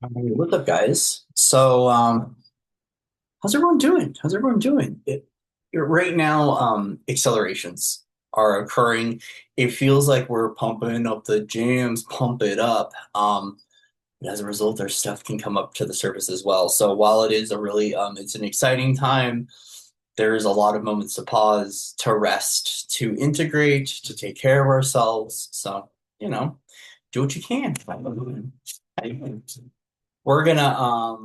What's up, guys? How's everyone doing? How's everyone doing? Right now, accelerations are occurring. It feels like we're pumping up the jams, pump it up. But as a result, our stuff can come up to the surface as well. So while it is a really, it's an exciting time, there's a lot of moments to pause, to rest, to integrate, to take care of ourselves. So, you know, do what you can. We're gonna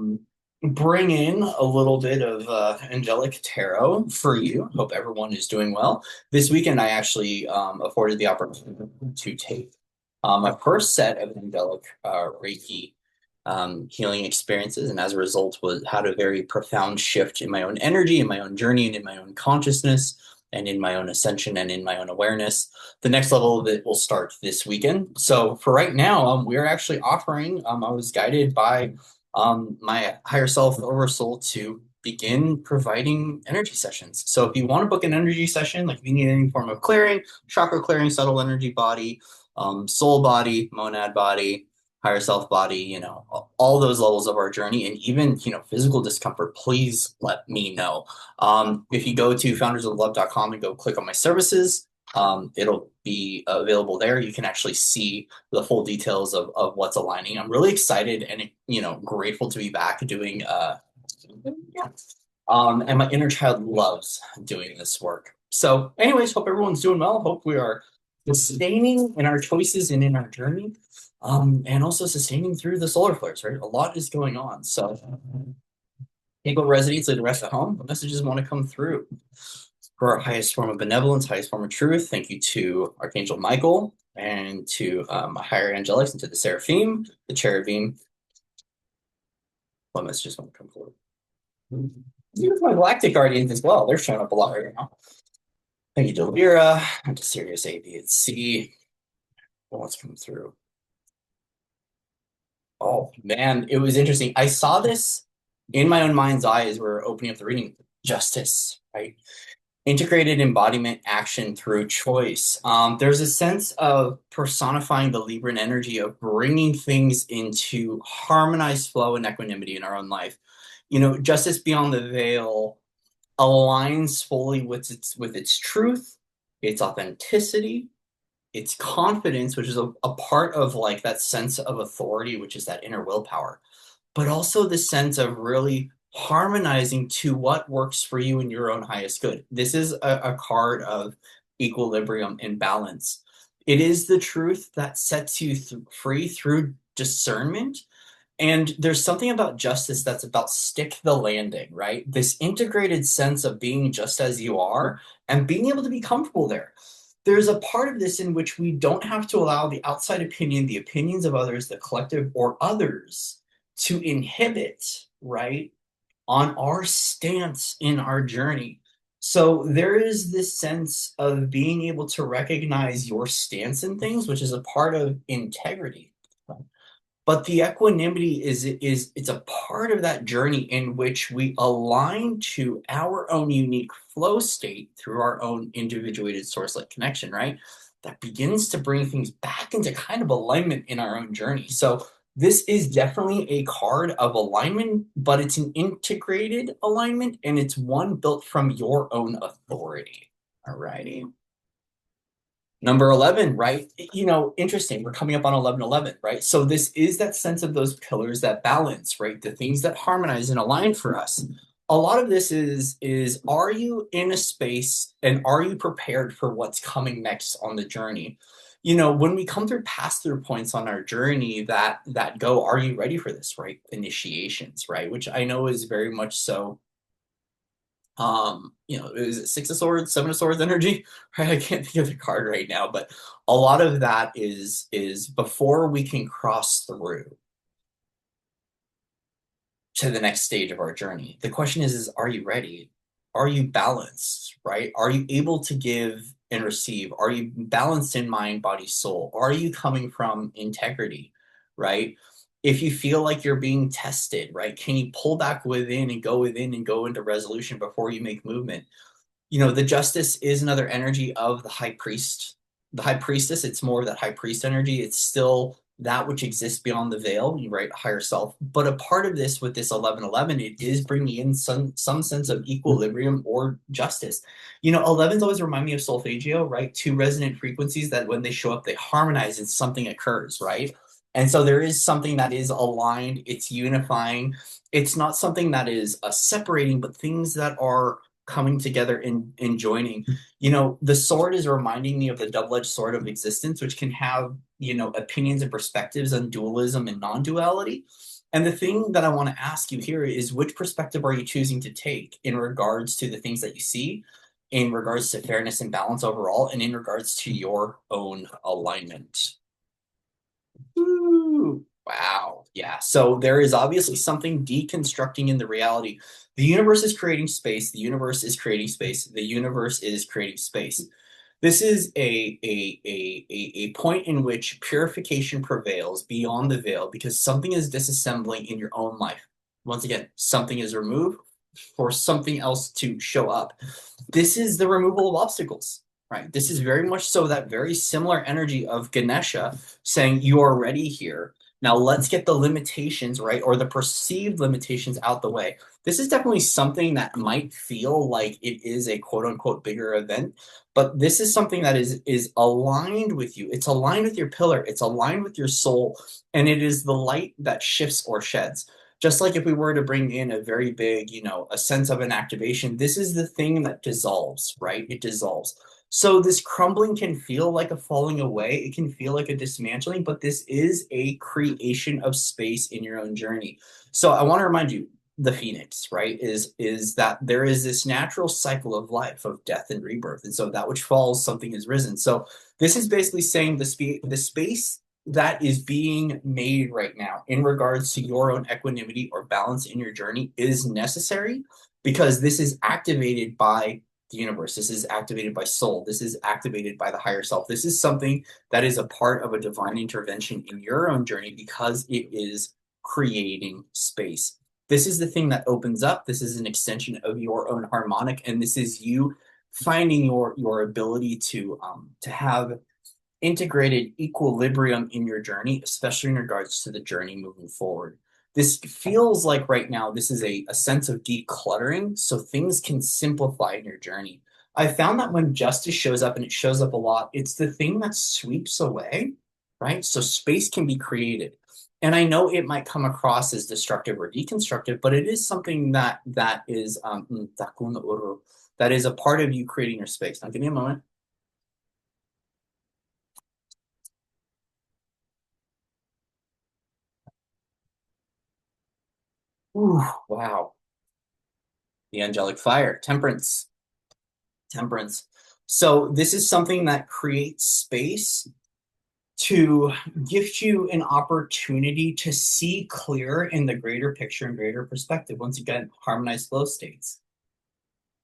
bring in a little bit of angelic tarot for you. Hope everyone is doing well. This weekend, I actually afforded the opportunity to take my first set of angelic Reiki healing experiences, and as a result, was had a very profound shift in my own energy, in my own journey, and in my own consciousness, and in my own ascension, and in my own awareness. The next level of it will start this weekend. So for right now, we're actually offering. I was guided by my higher self, oversoul, to begin providing energy sessions. So if you want to book an energy session, like if you need any form of clearing, chakra clearing, subtle energy body, soul body, monad body, higher self body, all those levels of our journey, and even, physical discomfort, please let me know. If you go to foundersoflove.com and go click on my services, it'll be available there. You can actually see the full details of what's aligning. I'm really excited and, grateful to be back doing, yeah. And my inner child loves doing this work. So anyways, hope everyone's doing well. Hope we are sustaining in our choices and in our journey. And also sustaining through the solar flares, right? A lot is going on. So take what resonates, leave the rest at home. The messages want to come through. For our highest form of benevolence, highest form of truth, thank you to Archangel Michael and to higher angelics and to the Seraphim, the Cherubim. What messages want to come forward? Even my Galactic Guardians as well. They're showing up a lot right now. Thank you to Lyra, and to Sirius A, B, and C. What's coming through? Oh man, it was interesting. I saw this in my own mind's eye as we're opening up the reading. Justice, right? Integrated embodiment action through choice. There's a sense of personifying the Libran energy of bringing things into harmonized flow and equanimity in our own life. Justice beyond the veil aligns fully with its truth, its authenticity, its confidence, which is a part of like that sense of authority, which is that inner willpower, but also the sense of really harmonizing to what works for you in your own highest good. This is a card of equilibrium and balance. It is the truth that sets you free through discernment. And there's something about justice that's about stick the landing, right? This integrated sense of being just as you are and being able to be comfortable there. There's a part of this in which we don't have to allow the outside opinion, the opinions of others, the collective, or others to inhibit, right, on our stance in our journey. So there is this sense of being able to recognize your stance in things, which is a part of integrity. But the equanimity is it's a part of that journey in which we align to our own unique flow state through our own individuated source-like connection, right? That begins to bring things back into kind of alignment in our own journey. So this is definitely a card of alignment, but it's an integrated alignment and it's one built from your own authority. All righty. Number 11, right? Interesting. We're coming up on 1111, right? So this is that sense of those pillars that balance, right? The things that harmonize and align for us. A lot of this is are you in a space and are you prepared for what's coming next on the journey? When we come through pass-through points on our journey that go, are you ready for this, right? Initiations, right? Which I know is very much so is it Six of Swords, Seven of Swords energy? Right, I can't think of the card right now, but a lot of that is before we can cross through to the next stage of our journey. The question is are you ready? Are you balanced, right? Are you able to give and receive? Are you balanced in mind, body, soul? Are you coming from integrity, right? If you feel like you're being tested, right? Can you pull back within and go into resolution before you make movement? The justice is another energy of the high priest. The high priestess, it's more of that high priest energy. It's still that which exists beyond the veil, you right, higher self. But a part of this with this 1111, it is bringing in some sense of equilibrium or justice. 11s always remind me of solfeggio, right? Two resonant frequencies that when they show up, they harmonize and something occurs, right? And so there is something that is aligned, it's unifying. It's not something that is separating, but things that are coming together and joining. The sword is reminding me of the double-edged sword of existence, which can have, opinions and perspectives on dualism and non-duality. And the thing that I want to ask you here is, which perspective are you choosing to take in regards to the things that you see, in regards to fairness and balance overall, and in regards to your own alignment? Ooh, wow. Yeah. So there is obviously something deconstructing in the reality. The universe is creating space. The universe is creating space. The universe is creating space. This is a point in which purification prevails beyond the veil because something is disassembling in your own life. Once again, something is removed for something else to show up. This is the removal of obstacles, right? This is very much so that very similar energy of Ganesha saying, you are ready here. Now let's get the limitations, right? Or the perceived limitations out the way. This is definitely something that might feel like it is a quote unquote bigger event, but this is something that is aligned with you. It's aligned with your pillar. It's aligned with your soul. And it is the light that shifts or sheds. Just like if we were to bring in a very big, a sense of an activation, this is the thing that dissolves, right? It dissolves. So this crumbling can feel like a falling away. It can feel like a dismantling, but this is a creation of space in your own journey. So I want to remind you, the phoenix, right, is that there is this natural cycle of life, of death and rebirth. And so that which falls, something is risen. So this is basically saying the space that is being made right now in regards to your own equanimity or balance in your journey is necessary because this is activated by the universe. This is activated by soul. This is activated by the higher self. This is something that is a part of a divine intervention in your own journey because it is creating space. This is the thing that opens up. This is an extension of your own harmonic, and this is you finding your ability to have integrated equilibrium in your journey, especially in regards to the journey moving forward. This feels like right now, this is a sense of decluttering so things can simplify in your journey. I found that when justice shows up, and it shows up a lot, it's the thing that sweeps away, right? So space can be created. And I know it might come across as destructive or deconstructive, but it is something that is that is a part of you creating your space. Now, give me a moment. Ooh, wow. The angelic fire, temperance, temperance. So this is something that creates space to gift you an opportunity to see clearer in the greater picture and greater perspective. Once again, harmonized flow states.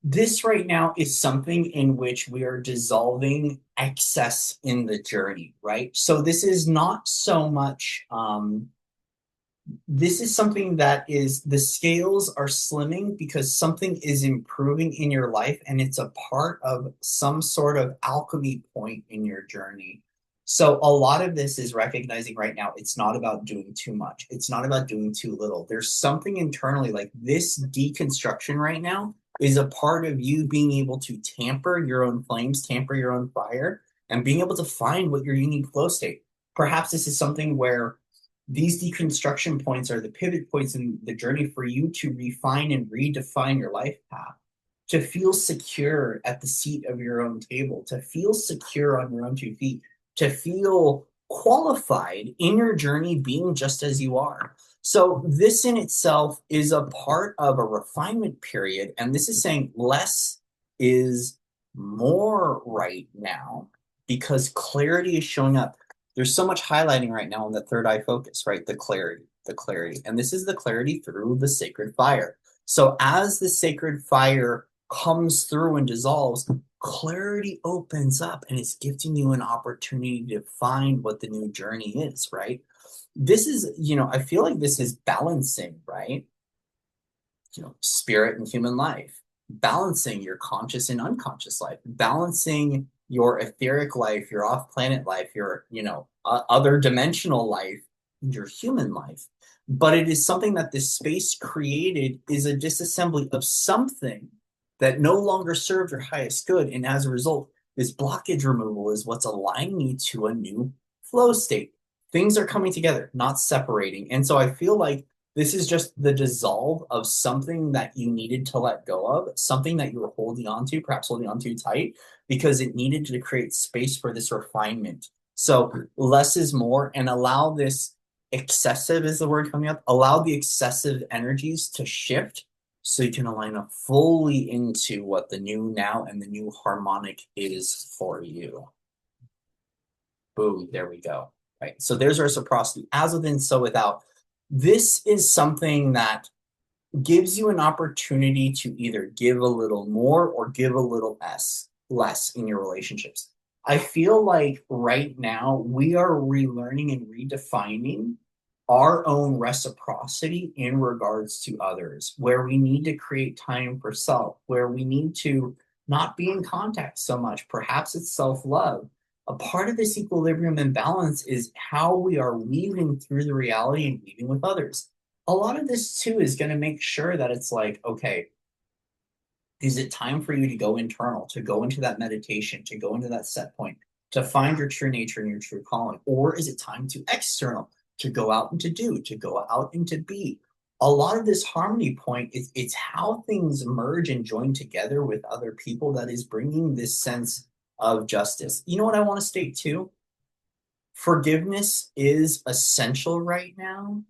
This right now is something in which we are dissolving excess in the journey, right? So this is not so much this is something that is the scales are slimming because something is improving in your life and it's a part of some sort of alchemy point in your journey. So a lot of this is recognizing right now it's not about doing too much. It's not about doing too little. There's something internally like this deconstruction right now is a part of you being able to tamper your own flames, tamper your own fire, and being able to find what your unique flow state. Perhaps this is something where these deconstruction points are the pivot points in the journey for you to refine and redefine your life path, to feel secure at the seat of your own table, to feel secure on your own 2 feet, to feel qualified in your journey being just as you are. So, this in itself is a part of a refinement period. And this is saying less is more right now because clarity is showing up. There's so much highlighting right now on the third eye focus, right? The clarity, the clarity. And this is the clarity through the sacred fire. So as the sacred fire comes through and dissolves, clarity opens up and it's gifting you an opportunity to find what the new journey is, right? This is, I feel like this is balancing, right? Spirit and human life, balancing your conscious and unconscious life, balancing your etheric life, your off-planet life, your, other dimensional life, and your human life. But it is something that this space created is a disassembly of something that no longer served your highest good. And as a result, this blockage removal is what's aligning you to a new flow state. Things are coming together, not separating. And so I feel like this is just the dissolve of something that you needed to let go of, something that you were holding on to, perhaps holding on too tight, because it needed to create space for this refinement. So less is more, and allow this excessive is the word coming up, allow the excessive energies to shift so you can align up fully into what the new now and the new harmonic is for you. Boom, there we go. Right. So there's reciprocity, as within, so without. This is something that gives you an opportunity to either give a little more or give a little less in your relationships. I feel like right now we are relearning and redefining our own reciprocity in regards to others, where we need to create time for self, where we need to not be in contact so much. Perhaps it's self love. A part of this equilibrium and balance is how we are weaving through the reality and weaving with others. A lot of this too is going to make sure that it's like, okay, is it time for you to go internal, to go into that meditation, to go into that set point, to find your true nature and your true calling? Or is it time to external, to go out and to do, to go out and to be? A lot of this harmony point is it's how things merge and join together with other people that is bringing this sense of justice. You know what I want to state too? Forgiveness is essential right now,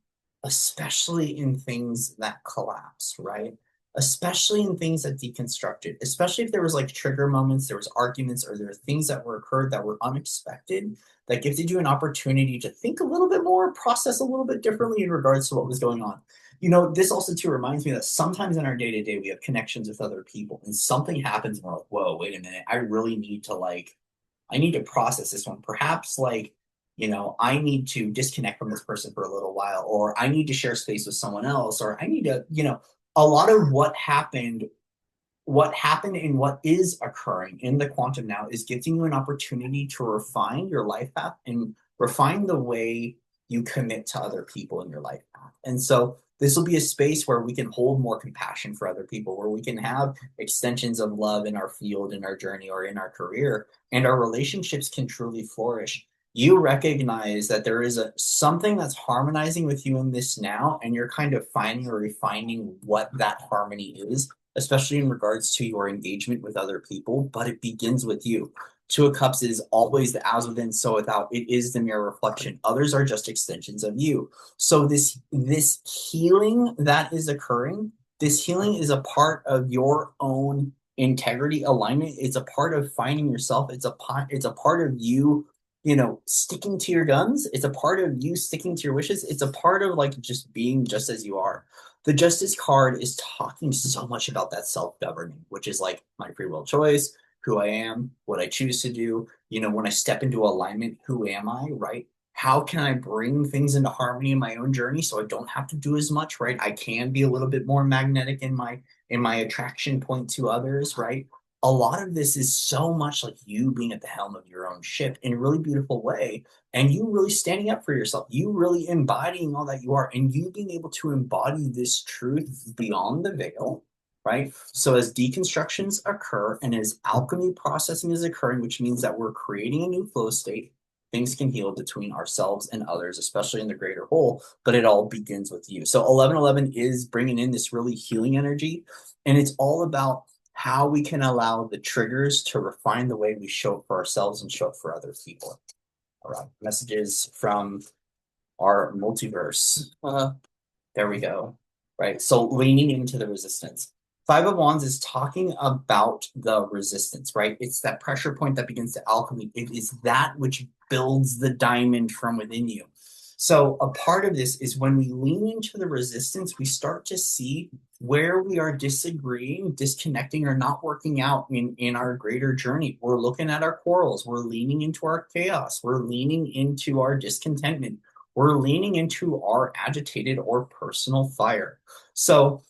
especially in things that collapse, right? Especially in things that deconstructed, especially if there was like trigger moments, there was arguments, or there were things that were occurred that were unexpected, that gifted you an opportunity to think a little bit more, process a little bit differently in regards to what was going on. You know, this also too reminds me that sometimes in our day to day we have connections with other people, and something happens, and we're like, whoa, wait a minute, I really need to like I need to process this one. Perhaps like, I need to disconnect from this person for a little while, or I need to share space with someone else, or I need to, a lot of what happened and what is occurring in the quantum now is giving you an opportunity to refine your life path and refine the way you commit to other people in your life path. And so this will be a space where we can hold more compassion for other people, where we can have extensions of love in our field, in our journey, or in our career, and our relationships can truly flourish. You recognize that there is something that's harmonizing with you in this now, and you're kind of finding or refining what that harmony is, especially in regards to your engagement with other people, but it begins with you. Two of Cups is always the as within, so without. It is the mirror reflection. Others are just extensions of you. So this healing that is occurring, this healing is a part of your own integrity alignment. It's a part of finding yourself. It's a part of you, sticking to your guns. It's a part of you sticking to your wishes. It's a part of like just being just as you are. The Justice card is talking so much about that self-governing, which is like my free will choice, who I am, what I choose to do. When I step into alignment, who am I, right? How can I bring things into harmony in my own journey so I don't have to do as much, right? I can be a little bit more magnetic in my attraction point to others, right? A lot of this is so much like you being at the helm of your own ship in a really beautiful way, and you really standing up for yourself, you really embodying all that you are, and you being able to embody this truth beyond the veil, right? So as deconstructions occur and as alchemy processing is occurring, which means that we're creating a new flow state, things can heal between ourselves and others, especially in the greater whole, but it all begins with you. So 1111 is bringing in this really healing energy, and it's all about how we can allow the triggers to refine the way we show up for ourselves and show up for other people. All right, messages from our multiverse. There we go. Right. So leaning into the resistance. Five of Wands is talking about the resistance, right? It's that pressure point that begins to alchemy. It is that which builds the diamond from within you. So a part of this is when we lean into the resistance, we start to see where we are disagreeing, disconnecting, or not working out in our greater journey. We're looking at our quarrels. We're leaning into our chaos. We're leaning into our discontentment. We're leaning into our agitated or personal fire. So,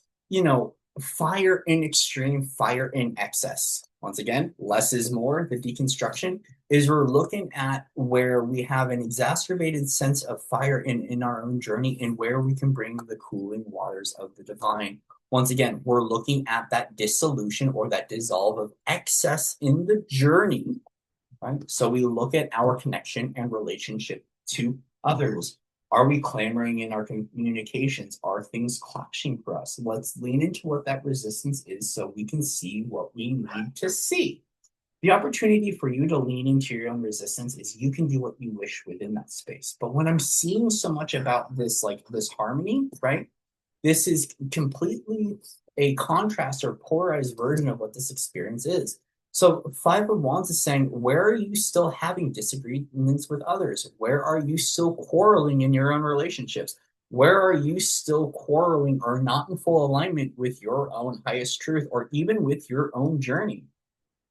fire in extreme, fire in excess. Once again, less is more, the deconstruction. is we're looking at where we have an exacerbated sense of fire in our own journey and where we can bring the cooling waters of the divine. Once again, we're looking at that dissolution or that dissolve of excess in the journey, right? So we look at our connection and relationship to others. Are we clamoring in our communications? Are things clashing for us? Let's lean into what that resistance is so we can see what we need to see. The opportunity for you to lean into your own resistance is you can do what you wish within that space. But when I'm seeing so much about this, like this harmony, right? This is completely a contrast or polarized version of what this experience is. So Five of Wands is saying, where are you still having disagreements with others? Where are you still quarreling in your own relationships? Where are you still quarreling or not in full alignment with your own highest truth or even with your own journey?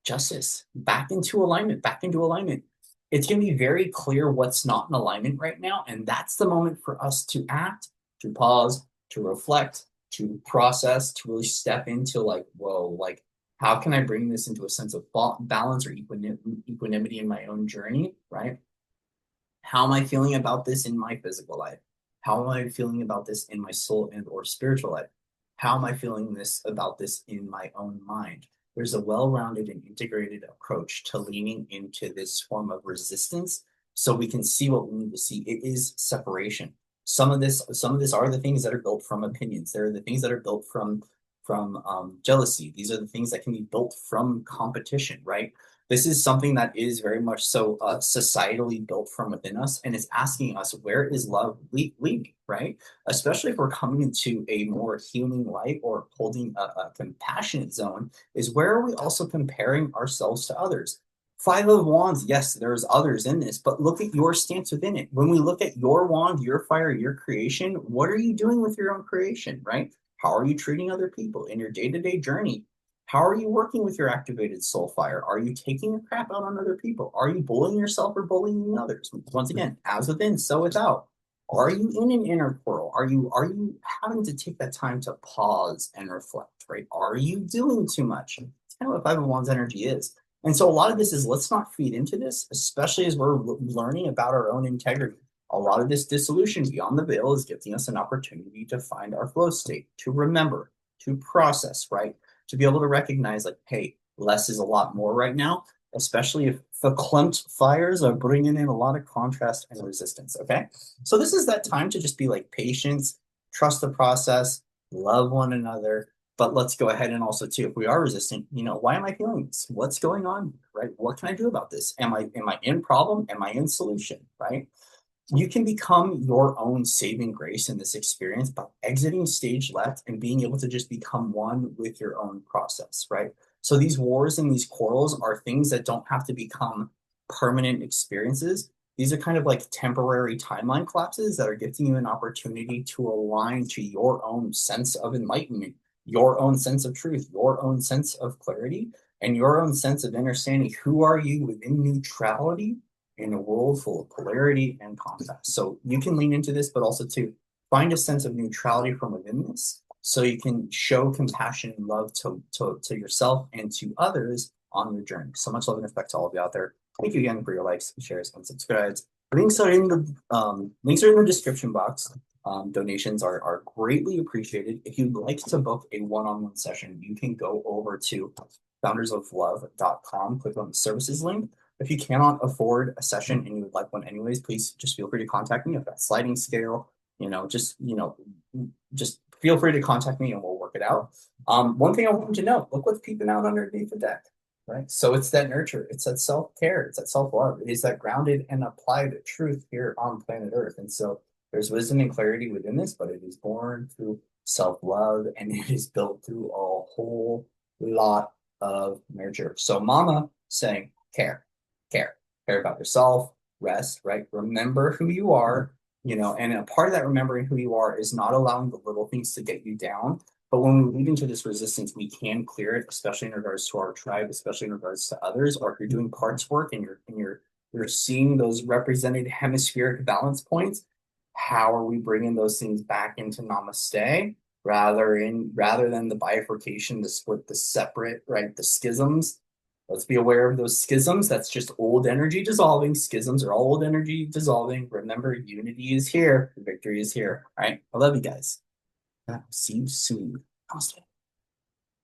Justice, back into alignment, back into alignment. It's going to be very clear what's not in alignment right now. And that's the moment for us to act, to pause, to reflect, to process, to really step into like, whoa, like, how can I bring this into a sense of balance or equanimity in my own journey, right? How am I feeling about this in my physical life? How am I feeling about this in my soul and or spiritual life? How am I feeling this about this in my own mind? There's a well-rounded and integrated approach to leaning into this form of resistance so we can see what we need to see. It is separation. Some of this are the things that are built from opinions. There are the things that are built from jealousy. These are the things that can be built from competition, right? This is something that is very much so societally built from within us, and it's asking us, where is love leading, right? Especially if we're coming into a more healing light or holding a compassionate zone, is where are we also comparing ourselves to others? Five of Wands, yes, there's others in this, but look at your stance within it. When we look at your wand, your fire, your creation, what are you doing with your own creation, right? How are you treating other people in your day-to-day journey? How are you working with your activated soul fire? Are you taking a crap out on other people? Are you bullying yourself or bullying others? Once again, as within, so without. Are you in an inner quarrel? Are you having to take that time to pause and reflect, right? Are you doing too much? It's kind of what Five of Wands energy is. And so a lot of this is let's not feed into this, especially as we're learning about our own integrity. A lot of this dissolution beyond the veil is giving us an opportunity to find our flow state, to remember, to process, right? To be able to recognize like, hey, less is a lot more right now, especially if the clumped fires are bringing in a lot of contrast and resistance, okay? So this is that time to just be like patience, trust the process, love one another, but let's go ahead and also too, if we are resistant, why am I feeling this? What's going on, right? What can I do about this? Am I in problem? Am I in solution, right? You can become your own saving grace in this experience by exiting stage left and being able to just become one with your own process, right? So these wars and these quarrels are things that don't have to become permanent experiences. These are kind of like temporary timeline collapses that are giving you an opportunity to align to your own sense of enlightenment, your own sense of truth, your own sense of clarity, and your own sense of understanding who are you within neutrality in a world full of polarity and contrast. So you can lean into this, but also to find a sense of neutrality from within this so you can show compassion and love to yourself and to others on your journey. So much love and respect to all of you out there. Thank you again for your likes, shares, and subscribes. Links are in the description box. Donations are greatly appreciated. If you'd like to book a one-on-one session, you can go over to foundersoflove.com, click on the services link. If you cannot afford a session and you would like one anyways, please just feel free to contact me. I've got sliding scale, just feel free to contact me and we'll work it out. One thing I want you to know, look what's peeping out underneath the deck, right? So it's that nurture, it's that self-care, it's that self-love, it is that grounded and applied truth here on planet Earth. And so there's wisdom and clarity within this, but it is born through self-love and it is built through a whole lot of nurture. So mama saying care about yourself, rest, right? Remember who you are, and a part of that remembering who you are is not allowing the little things to get you down. But when we lead into this resistance, we can clear it, especially in regards to our tribe, especially in regards to others, or if you're doing parts work and you're seeing those represented hemispheric balance points. How are we bringing those things back into namaste rather than the bifurcation, the split, the separate, right? The schisms. Let's be aware of those schisms. That's just old energy dissolving. Schisms are all old energy dissolving. Remember, unity is here. Victory is here. All right. I love you guys. See you soon. Namaste.